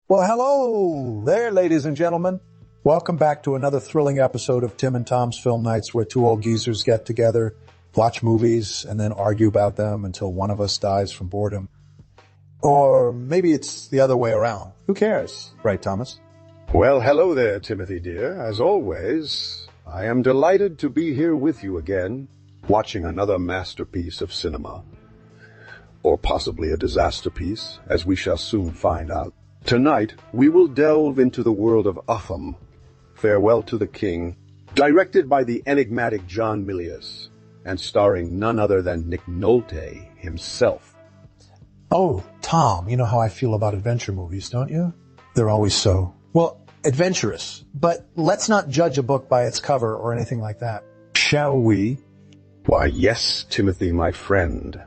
Well, hello there, ladies and gentlemen. Welcome back to another thrilling episode of Tim and Tom's Film Nights, where two old geezers get together, watch movies, and then argue about them until one of us dies from boredom. Or maybe it's the other way around. Who cares? Right, Thomas? Well, hello there, Timothy dear. As always, I am delighted to be here with you again, watching another masterpiece of cinema. Or possibly a disaster piece, as we shall soon find out. Tonight, we will delve into the world of Upham, Farewell to the King, directed by the enigmatic John Milius, and starring none other than Nick Nolte himself. Oh, Tom, you know how I feel about adventure movies, don't you? They're always so, well, adventurous. But let's not judge a book by its cover or anything like that. Shall we? Why, yes, Timothy, my friend.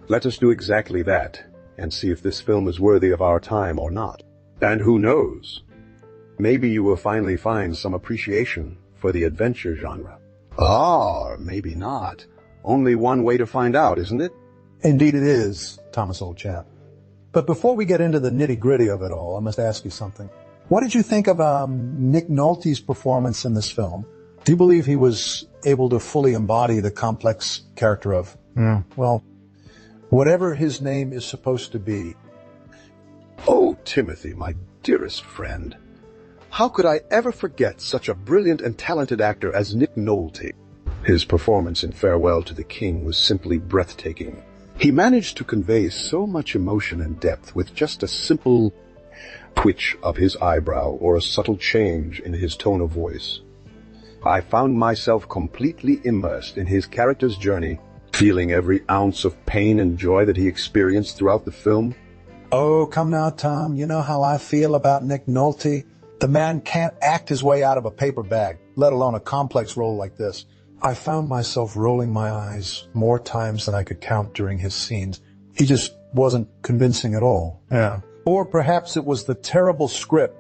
Let us do exactly that, and see if this film is worthy of our time or not. And who knows? Maybe you will finally find some appreciation for the adventure genre. Or maybe not. Only one way to find out, isn't it? Indeed it is, Thomas, old chap. But before we get into the nitty-gritty of it all, I must ask you something. What did you think of Nick Nolte's performance in this film? Do you believe he was able to fully embody the complex character of, well, whatever his name is supposed to be? Oh, Timothy, my dearest friend. How could I ever forget such a brilliant and talented actor as Nick Nolte? His performance in Farewell to the King was simply breathtaking. He managed to convey so much emotion and depth with just a simple twitch of his eyebrow or a subtle change in his tone of voice. I found myself completely immersed in his character's journey, feeling every ounce of pain and joy that he experienced throughout the film. Oh, come now, Tom. You know how I feel about Nick Nolte. The man can't act his way out of a paper bag, let alone a complex role like this. I found myself rolling my eyes more times than I could count during his scenes. He just wasn't convincing at all. Yeah. Or perhaps it was the terrible script.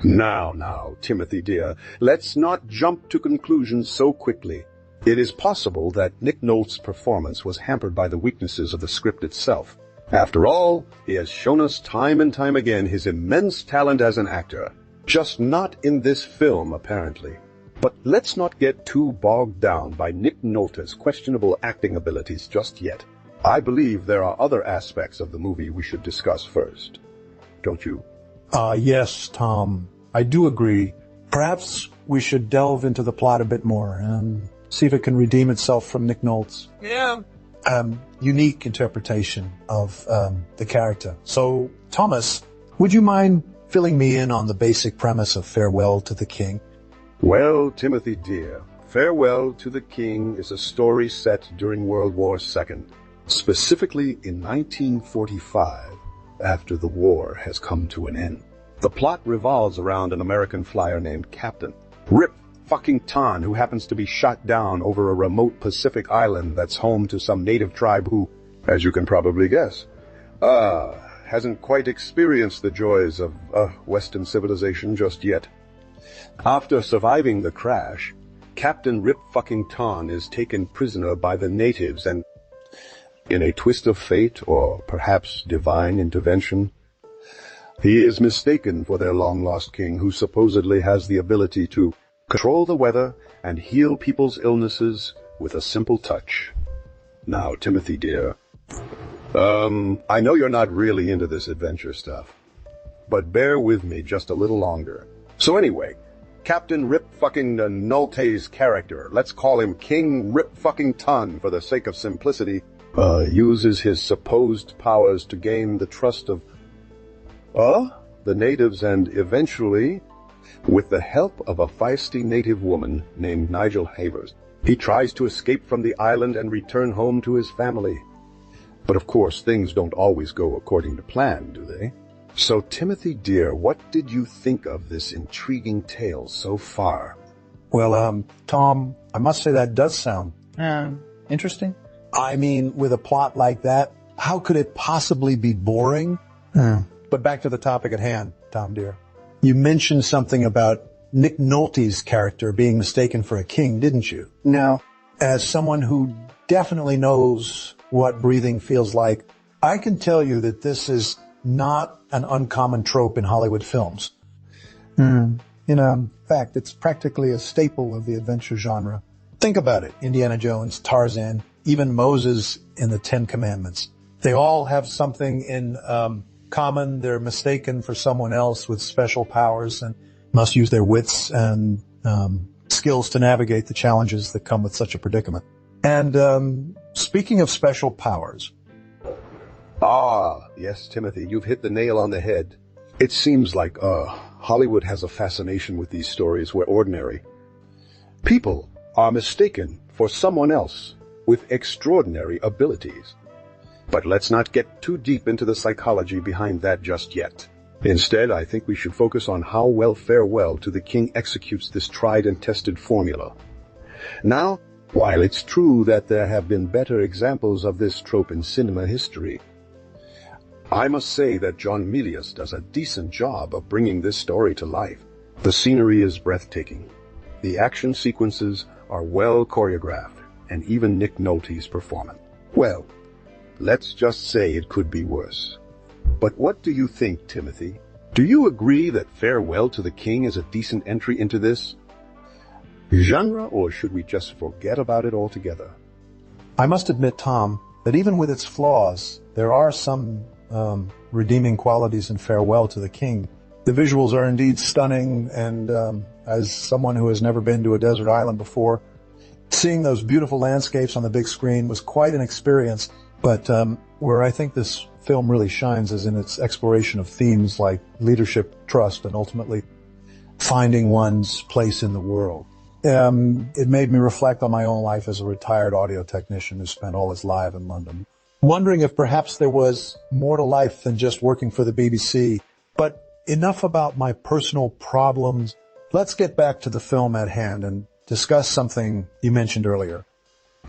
Now, Timothy dear, let's not jump to conclusions so quickly. It is possible that Nick Nolte's performance was hampered by the weaknesses of the script itself. After all, he has shown us time and time again his immense talent as an actor. Just not in this film, apparently. But let's not get too bogged down by Nick Nolte's questionable acting abilities just yet. I believe there are other aspects of the movie we should discuss first. Don't you? Yes, Tom. I do agree. Perhaps we should delve into the plot a bit more and see if it can redeem itself from Nick Nolte's unique interpretation of the character. So, Thomas, would you mind filling me in on the basic premise of Farewell to the King? Well, Timothy dear, Farewell to the King is a story set during World War II, specifically in 1945, after the war has come to an end. The plot revolves around an American flyer named Captain Rip fucking Ton, who happens to be shot down over a remote Pacific island that's home to some native tribe who, as you can probably guess, hasn't quite experienced the joys of Western civilization just yet. After surviving the crash, Captain Rip fucking Ton is taken prisoner by the natives, and in a twist of fate, or perhaps divine intervention, he is mistaken for their long-lost king, who supposedly has the ability to control the weather and heal people's illnesses with a simple touch. Now, Timothy dear, I know you're not really into this adventure stuff, but bear with me just a little longer. So anyway, Captain Rip fucking Nolte's character, let's call him King Rip fucking Ton for the sake of simplicity, uses his supposed powers to gain the trust of the natives, and eventually, with the help of a feisty native woman named Nigel Havers, he tries to escape from the island and return home to his family. But of course, things don't always go according to plan, do they? So, Timothy dear, what did you think of this intriguing tale so far? Well, Tom, I must say that does sound interesting. I mean, with a plot like that, how could it possibly be boring? But back to the topic at hand, Tom dear. You mentioned something about Nick Nolte's character being mistaken for a king, didn't you? Now, as someone who definitely knows what breathing feels like, I can tell you that this is not an uncommon trope in Hollywood films. In fact, it's practically a staple of the adventure genre. Think about it. Indiana Jones, Tarzan, even Moses in the Ten Commandments. They all have something in common. They're mistaken for someone else with special powers and must use their wits and skills to navigate the challenges that come with such a predicament. And speaking of special powers. Ah, yes, Timothy, you've hit the nail on the head. It seems like Hollywood has a fascination with these stories where ordinary people are mistaken for someone else with extraordinary abilities. But let's not get too deep into the psychology behind that just yet. Instead, I think we should focus on how well Farewell to the King executes this tried and tested formula. Now, while it's true that there have been better examples of this trope in cinema history, I must say that John Milius does a decent job of bringing this story to life. The scenery is breathtaking. The action sequences are well choreographed, and even Nick Nolte's performance. Well, let's just say it could be worse. But what do you think, Timothy? Do you agree that Farewell to the King is a decent entry into this genre, or should we just forget about it altogether? I must admit, Tom, that even with its flaws, there are some redeeming qualities in Farewell to the King. The visuals are indeed stunning, and as someone who has never been to a desert island before, seeing those beautiful landscapes on the big screen was quite an experience. But where I think this film really shines is in its exploration of themes like leadership, trust, and ultimately finding one's place in the world. It made me reflect on my own life as a retired audio technician who spent all his life in London, wondering if perhaps there was more to life than just working for the BBC. But enough about my personal problems. Let's get back to the film at hand and discuss something you mentioned earlier.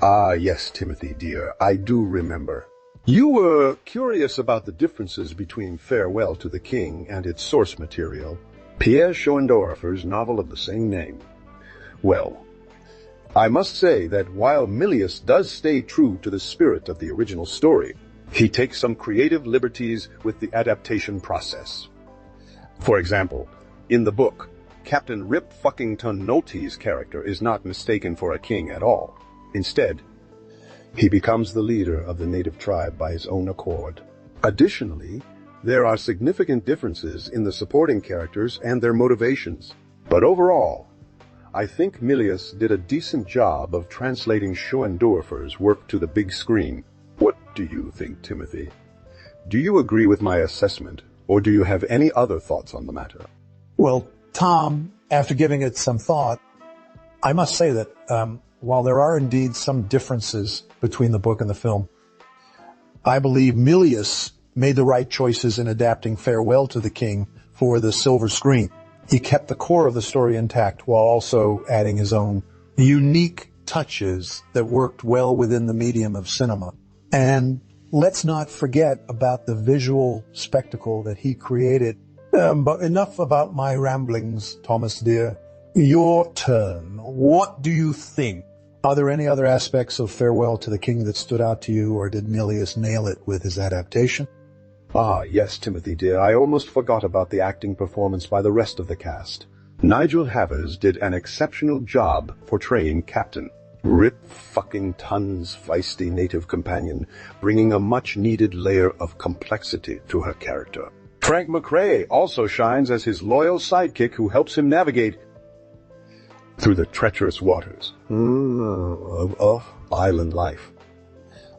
Ah, yes, Timothy, dear, I do remember. You were curious about the differences between Farewell to the King and its source material, Pierre Schoendoerffer's novel of the same name. Well, I must say that while Milius does stay true to the spirit of the original story, he takes some creative liberties with the adaptation process. For example, in the book, Captain Rip Fuckington Nolte's character is not mistaken for a king at all. Instead, he becomes the leader of the native tribe by his own accord. Additionally, there are significant differences in the supporting characters and their motivations. But overall, I think Milius did a decent job of translating Schoendoerffer's work to the big screen. What do you think, Timothy? Do you agree with my assessment, or do you have any other thoughts on the matter? Well, Tom, after giving it some thought, I must say that while there are indeed some differences between the book and the film, I believe Milius made the right choices in adapting Farewell to the King for the silver screen. He kept the core of the story intact while also adding his own unique touches that worked well within the medium of cinema. And let's not forget about the visual spectacle that he created. But enough about my ramblings, Thomas dear. Your turn. What do you think? Are there any other aspects of Farewell to the King that stood out to you, or did Milius nail it with his adaptation? Ah, yes, Timothy dear, I almost forgot about the acting performance by the rest of the cast. Nigel Havers did an exceptional job portraying Captain Rip Fuckington's feisty native companion, bringing a much-needed layer of complexity to her character. Frank McRae also shines as his loyal sidekick who helps him navigate through the treacherous waters of island life.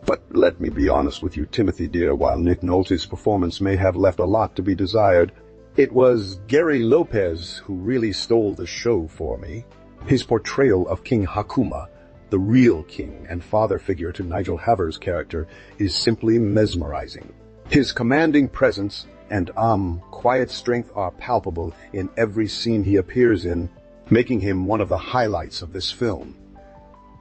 But let me be honest with you, Timothy dear, while Nick Nolte's performance may have left a lot to be desired, it was Gary Lopez who really stole the show for me. His portrayal of King Hakuma, the real king and father figure to Nigel Havers' character, is simply mesmerizing. His commanding presence and quiet strength are palpable in every scene he appears in, making him one of the highlights of this film.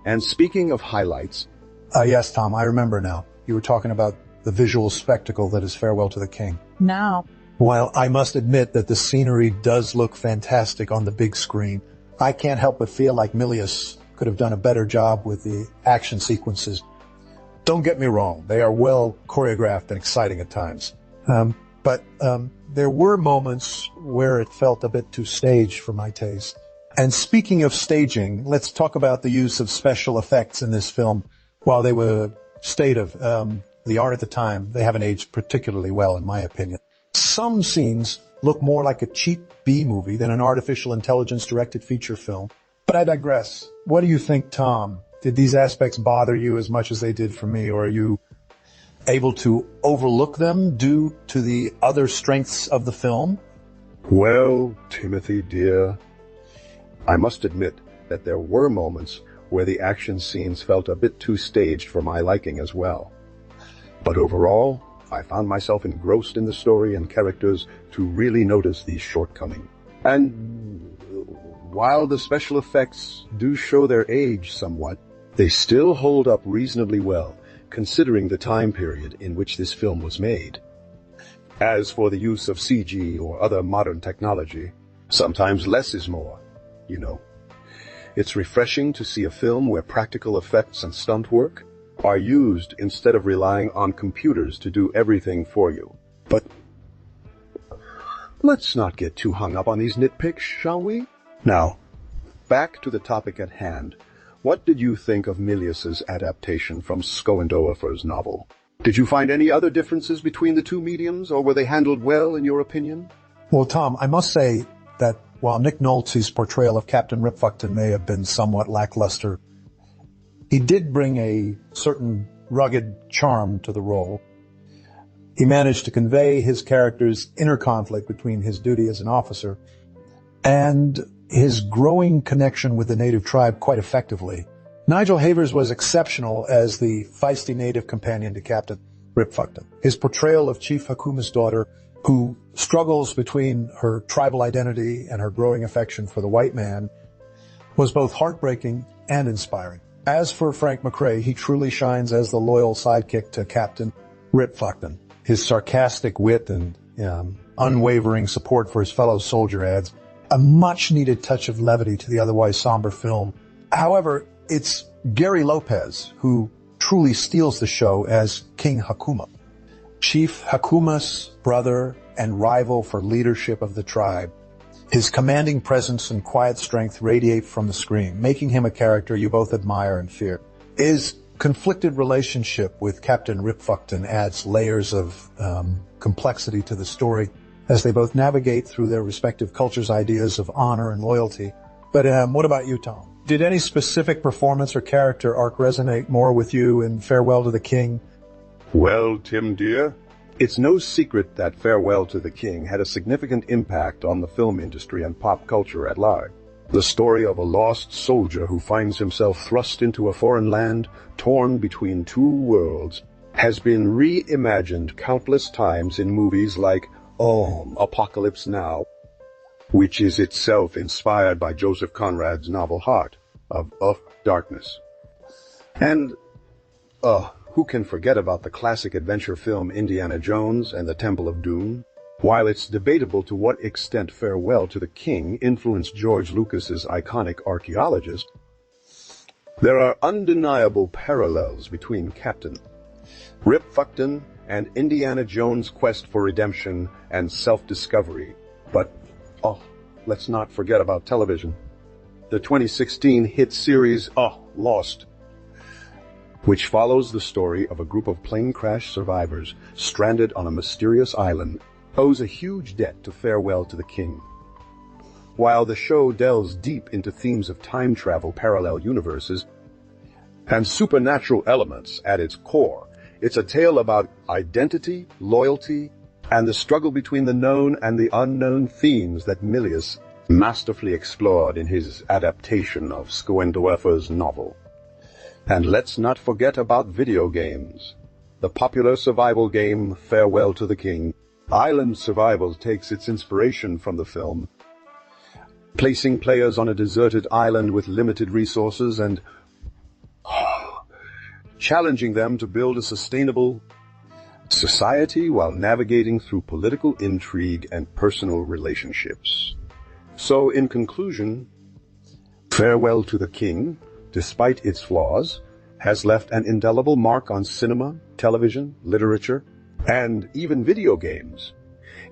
And speaking of highlights, Yes, Tom, I remember now. You were talking about the visual spectacle that is Farewell to the King. Now, While I must admit that the scenery does look fantastic on the big screen, I can't help but feel like Milius could have done a better job with the action sequences. Don't get me wrong, they are well choreographed and exciting at times. but there were moments where it felt a bit too staged for my taste. And speaking of staging, let's talk about the use of special effects in this film. While they were state of the art at the time, they haven't aged particularly well, in my opinion. Some scenes look more like a cheap B-movie than an artificial intelligence-directed feature film. But I digress. What do you think, Tom? Did these aspects bother you as much as they did for me, or are you able to overlook them due to the other strengths of the film? Well, Timothy, dear, I must admit that there were moments where the action scenes felt a bit too staged for my liking as well. But overall, I found myself engrossed in the story and characters to really notice these shortcomings. And while the special effects do show their age somewhat, they still hold up reasonably well, considering the time period in which this film was made. As for the use of CG or other modern technology, sometimes less is more, you know. It's refreshing to see a film where practical effects and stunt work are used instead of relying on computers to do everything for you. But let's not get too hung up on these nitpicks, shall we? Now, back to the topic at hand. What did you think of Milius's adaptation from Schoendoerffer's novel? Did you find any other differences between the two mediums, or were they handled well in your opinion? Well, Tom, I must say that while Nick Nolte's portrayal of Captain Ripfuckton may have been somewhat lackluster, he did bring a certain rugged charm to the role. He managed to convey his character's inner conflict between his duty as an officer and his growing connection with the native tribe quite effectively. Nigel Havers was exceptional as the feisty native companion to Captain Ripfuckton. His portrayal of Chief Hakuma's daughter, who struggles between her tribal identity and her growing affection for the white man, was both heartbreaking and inspiring. As for Frank McRae, he truly shines as the loyal sidekick to Captain Ripfuckton. His sarcastic wit and unwavering support for his fellow soldier adds a much-needed touch of levity to the otherwise somber film. However, it's Gary Lopez who truly steals the show as King Hakuma. Chief Hakuma's brother and rival for leadership of the tribe. His commanding presence and quiet strength radiate from the screen, making him a character you both admire and fear. His conflicted relationship with Captain Ripfuckton adds layers of complexity to the story as they both navigate through their respective cultures' ideas of honor and loyalty. But what about you, Tom? Did any specific performance or character arc resonate more with you in Farewell to the King? Well, Tim dear, it's no secret that Farewell to the King had a significant impact on the film industry and pop culture at large. The story of a lost soldier who finds himself thrust into a foreign land, torn between two worlds, has been reimagined countless times in movies like Apocalypse Now, which is itself inspired by Joseph Conrad's novel Heart of Darkness. And, who can forget about the classic adventure film Indiana Jones and the Temple of Doom? While it's debatable to what extent Farewell to the King influenced George Lucas's iconic archaeologist, there are undeniable parallels between Captain Ripfuckton and Indiana Jones' quest for redemption and self-discovery. But, let's not forget about television. The 2016 hit series, Lost, which follows the story of a group of plane crash survivors stranded on a mysterious island, owes a huge debt to Farewell to the King. While the show delves deep into themes of time travel, parallel universes, and supernatural elements at its core, it's a tale about identity, loyalty, and the struggle between the known and the unknown, themes that Milius masterfully explored in his adaptation of Schoendoerffer's novel. And let's not forget about video games. The popular survival game Farewell to the King, Island Survival, takes its inspiration from the film, placing players on a deserted island with limited resources and challenging them to build a sustainable society while navigating through political intrigue and personal relationships. So, in conclusion, Farewell to the King, despite its flaws, has left an indelible mark on cinema, television, literature, and even video games.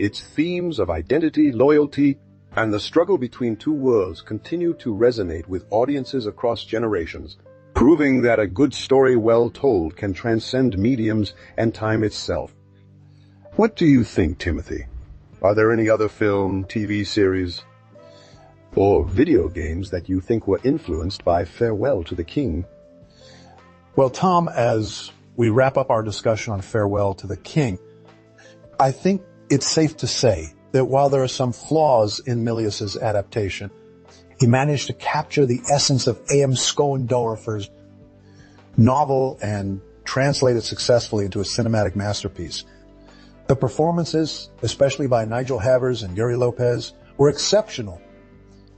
Its themes of identity, loyalty, and the struggle between two worlds continue to resonate with audiences across generations, proving that a good story well told can transcend mediums and time itself. What do you think, Timothy? Are there any other film, TV series, or video games that you think were influenced by Farewell to the King? Well, Tom, as we wrap up our discussion on Farewell to the King, I think it's safe to say that while there are some flaws in Milius's adaptation, he managed to capture the essence of A.M. Schoendoerffer's novel and translate it successfully into a cinematic masterpiece. The performances, especially by Nigel Havers and Yuri Lopez, were exceptional,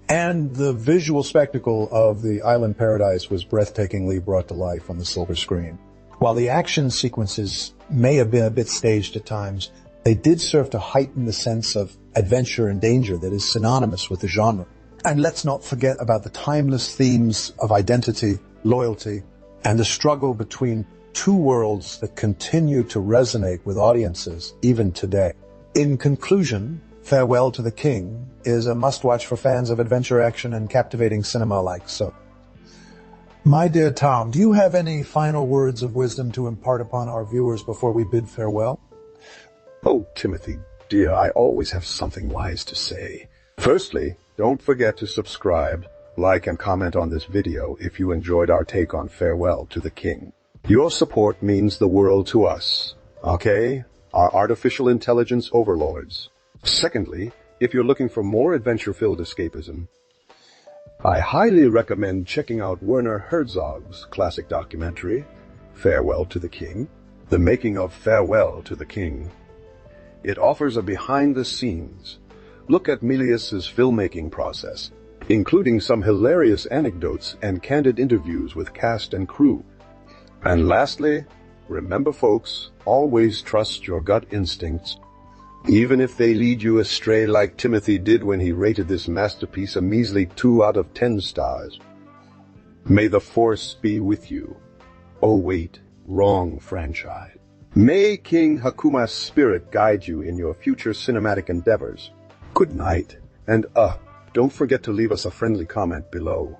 and the visual spectacle of the island paradise was breathtakingly brought to life on the silver screen. While the action sequences may have been a bit staged at times, they did serve to heighten the sense of adventure and danger that is synonymous with the genre. And let's not forget about the timeless themes of identity, loyalty, and the struggle between two worlds that continue to resonate with audiences even today. In conclusion, Farewell to the King is a must-watch for fans of adventure, action, and captivating cinema like so. My dear Tom, do you have any final words of wisdom to impart upon our viewers before we bid farewell? Oh, Timothy, dear, I always have something wise to say. Firstly, don't forget to subscribe, like, and comment on this video if you enjoyed our take on Farewell to the King. Your support means the world to us, okay? Our artificial intelligence overlords. Secondly, if you're looking for more adventure-filled escapism, I highly recommend checking out Werner Herzog's classic documentary, Farewell to the King, The Making of Farewell to the King. It offers a behind-the-scenes look at Milius's filmmaking process, including some hilarious anecdotes and candid interviews with cast and crew. And lastly, remember folks, always trust your gut instincts, even if they lead you astray like Timothy did when he rated this masterpiece a measly 2 out of 10 stars. May the Force be with you. Oh wait, wrong franchise. May King Hakuma's spirit guide you in your future cinematic endeavors. Good night, and don't forget to leave us a friendly comment below.